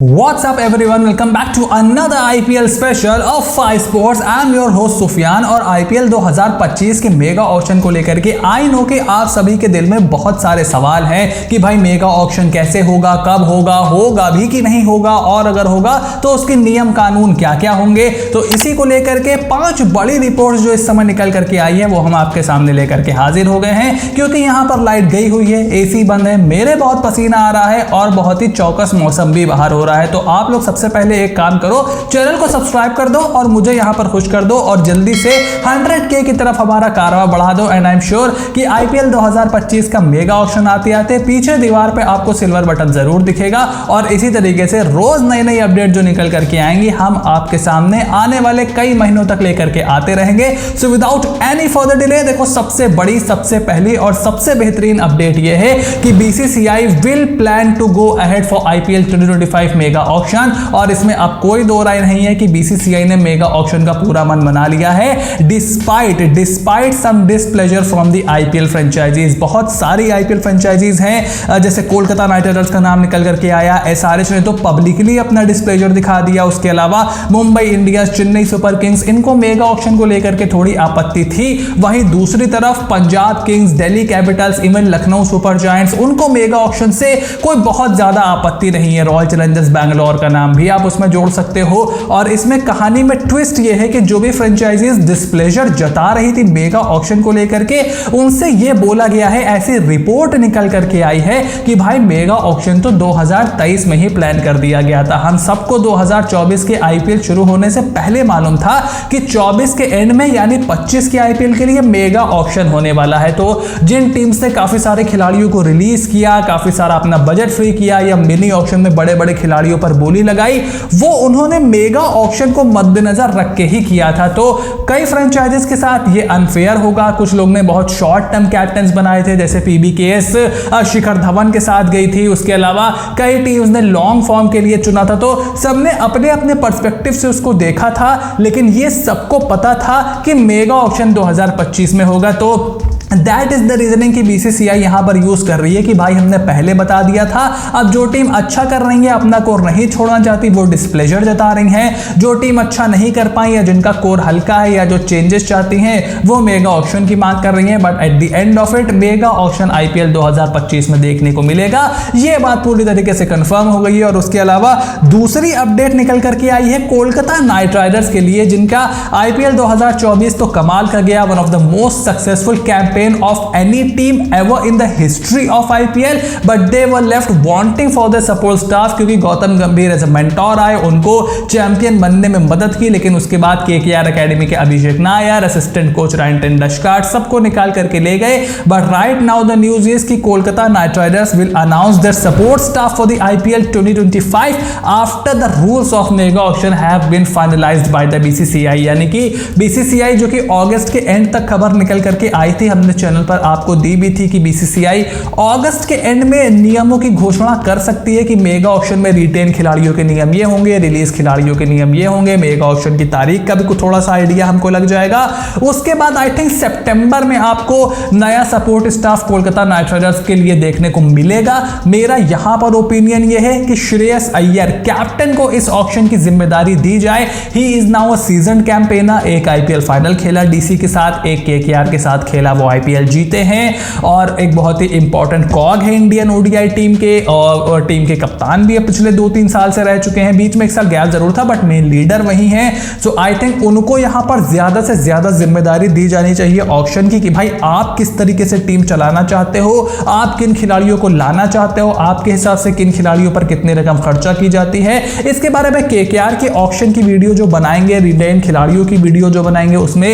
What's up everyone, welcome back to another IPL special of 5 Sports. I am your host Sufiyan और IPL 2025 के mega auction को लेकर के I know कि आप सभी के दिल में बहुत सारे सवाल हैं कि भाई मेगा ऑक्शन कैसे होगा, कब होगा, होगा भी कि नहीं होगा, और अगर होगा तो उसके नियम कानून क्या क्या होंगे। तो इसी को लेकर के 5 बड़ी रिपोर्ट्स जो इस समय निकल करके आई है वो हम आपके सामने लेकर के हाजिर हो गए हैं, क्योंकि यहाँ पर लाइट गई हुई है, AC बंद है, मेरे बहुत पसीना आ रहा है और बहुत ही चौकस मौसम भी बाहर हो रहा है। तो आप लोग सबसे पहले एक काम करो, चैनल को सब्सक्राइब कर दो और मुझे यहां पर खुश कर दो और जल्दी से 100K की तरफ हमारा कारवा बढ़ा दो। एंड आई एम श्योर कि IPL 2025 का मेगा ऑक्शन आते आते पीछे दीवार पे आपको सिल्वर बटन जरूर दिखेगा और इसी तरीके से रोज नई नई अपडेट जो निकल करके आएंगी हम आपके सामने आने वाले कई महीनों तक लेकर के आते रहेंगे। So without any further delay, देखो सबसे बड़ी, सबसे पहली और सबसे बेहतरीन अपडेट यह है कि BCCI will plan to go ahead for IPL 2025 mega auction. और इसमें अब कोई दो राय नहीं है कि BCCI ने मेगा ऑक्शन का पूरा मन बना लिया है, despite some displeasure from the IPL franchises. बहुत सारी IPL फ्रेंचाइजीज हैं, जैसे कोलकाता नाइट राइडर्स का नाम निकल करके आया, SRH ने तो पब्लिकली अपना डिसप्लेजर दिखा दिया। उसके अलावा Mumbai Indians, Chennai super Kings, इनको मेगा ऑक्शन को लेकर के थोड़ी आपत्ति थी। वहीं दूसरी तरफ Punjab Kings, Delhi Capitals, even Lucknow super giants, उनको मेगा ऑक्शन से कोई बहुत ज्यादा आपत्ति नहीं है। रॉयल चैलेंजर्स बैंगलोर का नाम भी आप उसमें जोड़ सकते हो। और इसमें कहानी में ट्विस्ट ये है कि जो भी फ्रेंचाइजीज डिस्प्लेजर जता रही थी मेगा ऑक्शन को लेकर के, उनसे ये बोला गया है, ऐसी रिपोर्ट निकल करके आई है कि भाई मेगा ऑक्शन तो 2023 में ही प्लान कर दिया गया था। हम सबको 2024 के IPL शुरू होने से पहले मालूम था कि 24 के एंड में यानी 25 के IPL के लिए मेगा ऑक्शन होने वाला है। तो जिन टीम्स ने काफी सारे खिलाड़ियों को रिलीज किया, काफी सारा अपना बजट फ्री किया या मिनी ऑक्शन में बड़े बड़े खिलाड़ियों पर बोली लगाई, वो उन्होंने मेगा ऑक्शन को मद्देनजर रख के ही किया था। तो कई फ्रेंचाइजीज के साथ ये अनफेयर होगा। कुछ लोग ने बहुत शॉर्ट टर्म कैप्टन्स बनाए थे, जैसे PBKS शिखर धवन के साथ गई थी। उसके अलावा कई टीम्स ने लॉन्ग फॉर्म के लिए चुना था। तो सबने अपने अपने पर्सपेक्टिव से उसको देखा था, लेकिन ये सबको पता था कि मेगा ऑक्शन 2025 में होगा। तो दैट इज द रीजनिंग कि BCCI यहां पर यूज कर रही है कि भाई हमने पहले बता दिया था। अब जो टीम अच्छा कर रही है, अपना कोर नहीं छोड़ना चाहती, वो डिस्प्लेजर जता रही हैं। जो टीम अच्छा नहीं कर पाई या जिनका कोर हल्का है या जो चेंजेस चाहती हैं, वो मेगा ऑक्शन की मांग कर रही हैं। But at the end of it mega auction IPL 2025 में देखने को मिलेगा, ये बात पूरी तरीके से कंफर्म हो गई है। और उसके अलावा दूसरी अपडेट निकल करके आई है कोलकाता नाइट राइडर्स के लिए, जिनका IPL 2024 तो कमाल का गया, one of the most successful campaign of any team ever in the history of IPL, but they were left wanting for the support staff, क्योंकि गौतम गंभीर एज मेंटोर आए, उनको चैंपियन बनने में मदद की, लेकिन उसके बाद KKR अकेडमी के Abhishek Nayar, assistant coach Ryan Tendulkar, सबको निकाल करके ले गए। But right now the news is कि Kolkata Knight Riders will announce their support staff for the IPL 2025 after the rules of mega auction have been finalised by the BCCI। यानी कि BCCI जो कि अगस्त के एंड तक खबर निकल करके आई थी, हमने चैनल पर आपको दी भी थी कि BCCI अगस्त के एंड में नियमों की घोषणा कर सकती है कि मेगा ऑक्शन में रिटेन खिलाड़ियों के नियम ये होंगे, रिलीज खिलाड़ियों के नियम ये होंगे, मेगा ऑक्शन की तारीख का भी कुछ थोड़ा सा आइडिया हमको लग जाएगा। उसके बाद आई थिंक सितंबर में आपको नया support staff Kolkata Knight Riders के लिए देखने को मिलेगा। मेरा यहां पर ओपिनियन ये है कि श्रेयस अय्यर कैप्टन को इस ऑक्शन की जिम्मेदारी दी जाए। He is now a season campaigner, एक IPL फाइनल खेला DC के साथ, एक KKR के साथ खेला, वो IPL जीते हैं और एक बहुत ही इंपॉर्टेंट कॉग है इंडियन ODI टीम के, और टीम के कप्तान भी पिछले 2-3 साल से रह चुके हैं। बीच में एक साल गैप जरूर था, बट मेन लीडर वही हैं। सो आई थिंक उनको यहां पर ज्यादा से ज्यादा जिम्मेदारी दी जानी चाहिए ऑक्शन की, कि भाई आप किस तरीके से टीम चलाना चाहते हो, आप किन खिलाड़ियों को लाना चाहते हो, आपके हिसाब से किन खिलाड़ियों पर कितनी रकम खर्चा की जाती है। इसके बारे में KKR के ऑक्शन की वीडियो जो बनाएंगे, रिटेन खिलाड़ियों की वीडियो जो बनाएंगे, उसमें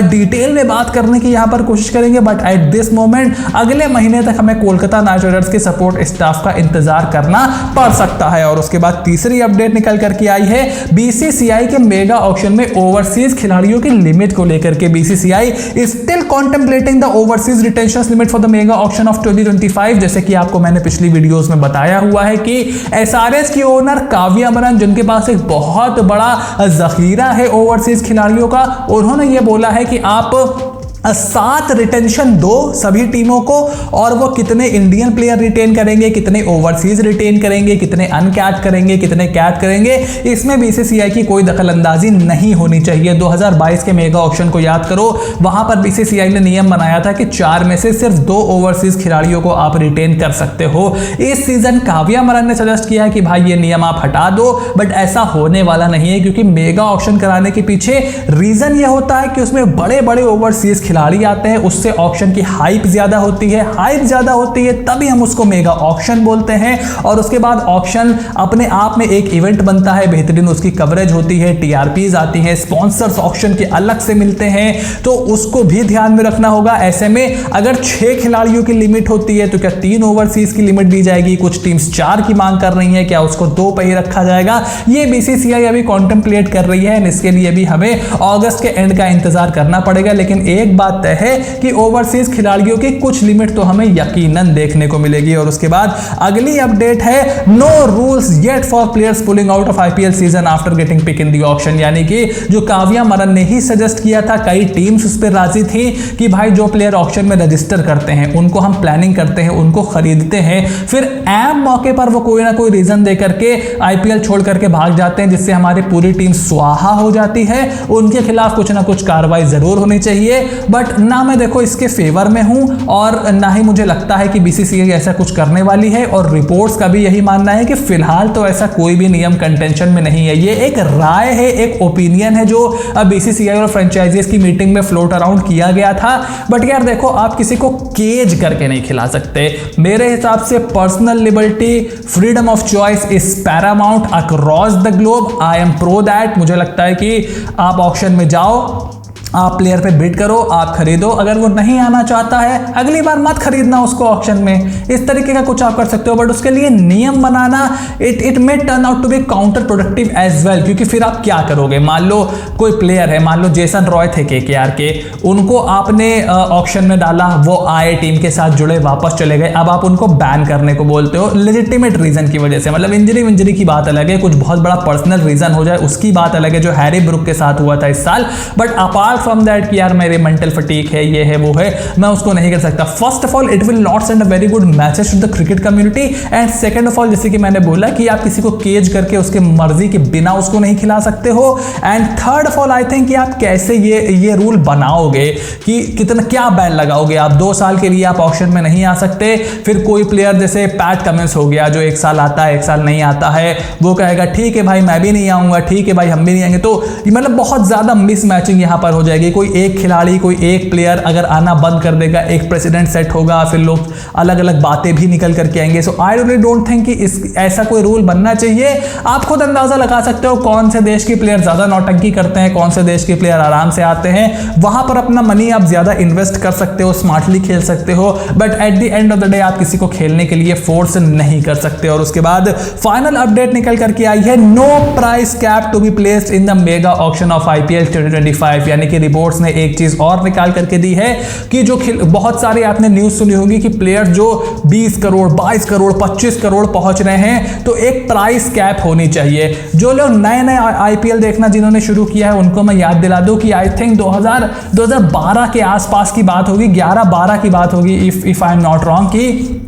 डिटेल में बात करने की यहां पर कोशिश करेंगे। बट एट दिस मोमेंट अगले महीने तक हमें कोलकाता नाइट राइडर्स के सपोर्ट स्टाफ का इंतजार करना पड़ सकता है। और उसके बाद तीसरी अपडेट निकल करके आई है BCCI के मेगा ऑक्शन में ओवरसीज खिलाड़ियों की लिमिट को लेकर के। BCCI is still contemplating the overseas retention limit for the mega auction of 2025। जैसे कि आपको मैंने पिछली वीडियोस में बताया हुआ है कि SRH की ओनर काव्या अमरन, जिनके पास एक बहुत बड़ा जखीरा है ओवरसीज खिलाड़ियों का, उन्होंने ये बोला है कि आप 7 रिटेंशन दो सभी टीमों को, और वो कितने इंडियन प्लेयर रिटेन करेंगे, कितने ओवरसीज रिटेन करेंगे, कितने अनकैच करेंगे, कितने कैच करेंगे, इसमें बीसीसीआई की कोई दखलंदाजी नहीं होनी चाहिए। 2022 के मेगा ऑक्शन को याद करो, वहां पर बीसीसीआई ने नियम बनाया था कि 4 में से सिर्फ 2 ओवरसीज खिलाड़ियों को आप रिटेन कर सकते हो। इस सीजन काव्या मरन ने सजेस्ट किया है कि भाई ये नियम आप हटा दो, बट ऐसा होने वाला नहीं है, क्योंकि मेगा ऑक्शन कराने के पीछे रीजन ये होता है कि उसमें बड़े बड़े ओवरसीज खिलाड़ी आते हैं, उससे ऑक्शन की हाइप ज्यादा होती है, हाइप ज्यादा होती है तभी हम उसको मेगा ऑक्शन बोलते हैं। और उसके बाद ऑक्शन अपने आप में एक इवेंट बनता है, बेहतरीन उसकी कवरेज होती है, टीआरपीज आती हैं, स्पॉन्सर्स ऑक्शन के अलग से मिलते हैं, तो उसको भी ध्यान में रखना होगा। ऐसे में अगर 6 खिलाड़ियों की लिमिट होती है तो क्या 3 ओवरसीज की लिमिट दी जाएगी? कुछ टीम्स 4 की मांग कर रही हैं, क्या उसको 2 पे ही रखा जाएगा? ये बीसीसीआई अभी कॉन्टेम्पलेट कर रही है, इसके लिए भी हमें अगस्त के एंड का इंतजार करना पड़ेगा। लेकिन एक बात तय है कि ओवरसीज खिलाड़ियों की कुछ लिमिट तो हमें यकीनन देखने को मिलेगी। और उसके बाद अगली अपडेट है, no rules yet for players pulling out of IPL season after getting pick in the auction. यानी कि जो काव्या मरन ने ही सजेस्ट किया था, कई टीम्स उस पर राजी थी कि भाई जो प्लेयर ऑक्शन में रजिस्टर करते हैं उनको हम प्लानिंग करते हैं, उनको खरीदते हैं, फिर ऐम मौके पर वो कोई ना कोई रीजन दे करके आईपीएल छोड़ करके भाग जाते हैं, जिससे हमारी पूरी टीम स्वाहा हो जाती है। उनके खिलाफ कुछ ना कुछ कार्रवाई जरूर होनी चाहिए। बट ना मैं देखो इसके फेवर में हूं और ना ही मुझे लगता है कि बीसीसीआई ऐसा कुछ करने वाली है, और रिपोर्ट्स का भी यही मानना है कि फिलहाल तो ऐसा कोई भी नियम कंटेंशन में नहीं है। ये एक राय है, एक ओपिनियन है जो बीसीसीआई और फ्रेंचाइजीज की मीटिंग में फ्लोट अराउंड किया गया था। बट यार देखो, आप किसी को केज करके नहीं खिला सकते। मेरे हिसाब से personal liberty, freedom of choice is Paramount across the globe. I am pro that. मुझे लगता है कि आप ऑक्शन में जाओ, आप प्लेयर पे बिड करो, आप खरीदो। अगर वो नहीं आना चाहता है, अगली बार मत खरीदना उसको ऑक्शन में। इस तरीके का कुछ आप कर सकते हो, बट उसके लिए नियम बनाना it may turn out to be counterproductive as well. क्योंकि फिर आप क्या करोगे, मान लो कोई प्लेयर है, मान लो जेसन रॉय थे केकेआर के, उनको आपने ऑक्शन में डाला, वो आए, टीम के साथ जुड़े, वापस चले गए, अब आप उनको बैन करने को बोलते हो लेजिटिमेट रीजन की वजह से। मतलब इंजरी की बात अलग है, कुछ बहुत बड़ा पर्सनल रीजन हो जाए उसकी बात अलग है, जो हैरी ब्रुक के साथ हुआ था इस साल। बट अपार्ट फ्रॉम दैट कि यार मेरे मेंटल फटीक है, ये है, वो है, मैं उसको नहीं कर सकता। First of all it will not send a very good message to the cricket community, and second of all जैसे कि मैंने बोला कि आप किसी को केज करके उसके मर्जी के बिना उसको नहीं खिला सकते हो। And third of all I think कि आप कैसे ये रूल बनाओगे कि कितना क्या बैन लगाओगे। आप 2 साल के लिए आप ऑक्शन में नहीं आ सकते। फिर कोई प्लेयर जैसे पैट कमिंस हो गया, जो 1 साल आता है 1 साल नहीं आता है, वो कहेगा ठीक है भाई मैं भी नहीं आऊंगा, ठीक है भाई हम भी नहीं आएंगे। तो मतलब बहुत ज्यादा मिसमैचिंग यहां पर हो जाएगी। कोई एक खिलाड़ी, कोई एक प्लेयर अगर आना बंद कर देगा, एक प्रेसिडेंट सेट होगा, फिर लोग अलग अलग बातें भी निकल करके आएंगे। सो आई रियली डोंट थिंक कि ऐसा कोई रूल बनना चाहिए। आप खुद अंदाजा लगा सकते हो कौन से देश के प्लेयर ज्यादा नौटंकी करते हैं, कौन से देश के प्लेयर आराम से आते हैं। वहां पर अपना मनी आप ज्यादा इन्वेस्ट कर सकते हो, स्मार्टली खेल सकते हो, but at the end of the day आप किसी को खेलने के लिए फोर्स नहीं कर सकते। और उसके बाद फाइनल अपडेट निकल करके आई है, no price cap to be placed in the mega auction of IPL 2025। यानी कि रिपोर्ट्स ने एक चीज और निकाल करके दी है कि जो बहुत सारे आपने न्यूज सुनी होगी कि प्लेयर जो 20 करोड़ 22 करोड़ 25 करोड़ पहुंच रहे हैं, तो एक प्राइस कैप होनी चाहिए। जो लोग नए आईपीएल देखना जिन्होंने शुरू किया है उनको मैं याद दिला दूं कि आई थिंक 2012 के आसपास की बात होगी, 11-12 की बात होगी if I am not wrong, की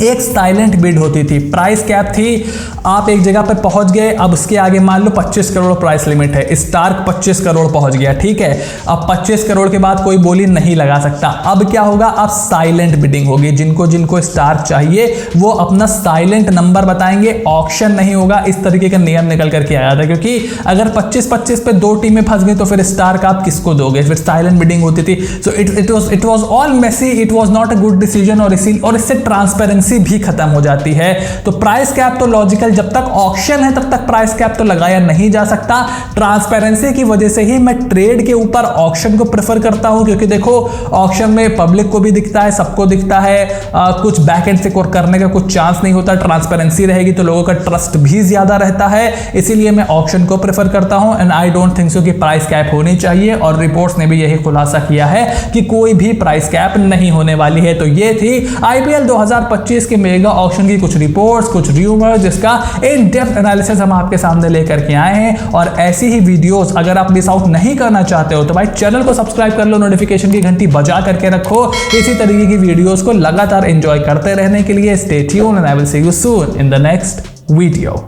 एक साइलेंट बिड होती थी, प्राइस कैप थी। आप एक जगह पे पहुंच गए, अब उसके आगे मान लो 25 करोड़ प्राइस लिमिट है, स्टार्क 25 करोड़ पहुंच गया, ठीक है। अब 25 करोड़ के बाद कोई बोली नहीं लगा सकता। अब क्या होगा, अब साइलेंट बिडिंग होगी। जिनको स्टार्क चाहिए वो अपना साइलेंट नंबर बताएंगे, ऑक्शन नहीं होगा। इस तरीके का नियम निकल करके आया था, क्योंकि अगर 25-25 पे 2 टीमें फंस गई तो फिर स्टार्क आप किसको दोगे, फिर साइलेंट बिडिंग होती थी। So it was all messy, it was not a good decision. और इससे ट्रांसपेरेंसी भी खत्म हो जाती है। तो प्राइस कैप तो लॉजिकल, जब तक ऑक्शन है तब तक प्राइस कैप तो लगाया नहीं जा सकता। ट्रांसपेरेंसी की वजह से ही मैं ट्रेड के ऊपर ऑक्शन को प्रेफर करता हूं, क्योंकि देखो ऑक्शन में पब्लिक को भी दिखता है, सबको दिखता है, कुछ बैक एंड से करने का कुछ चांस नहीं होता। ट्रांसपेरेंसी रहेगी तो लोगों का ट्रस्ट भी ज्यादा रहता है, इसीलिए मैं ऑक्शन को प्रेफर करता हूं। And I don't think so कि प्राइस कैप होनी चाहिए, और रिपोर्ट्स ने भी यही खुलासा किया है कि कोई भी प्राइस कैप नहीं होने वाली है। तो ये थी आईपीएल 2025 2025 के मेगा ऑक्शन की कुछ रिपोर्ट्स, कुछ रूमर्स, जिसका इन डेप्थ एनालिसिस हम आपके सामने लेकर के आए हैं। और ऐसी ही वीडियोस अगर आप मिस आउट नहीं करना चाहते हो तो भाई चैनल को सब्सक्राइब कर लो, नोटिफिकेशन की घंटी बजा करके रखो इसी तरीके की वीडियोस को लगातार एंजॉय करते रहने के लिए। Stay tuned and I will see you soon in the next video.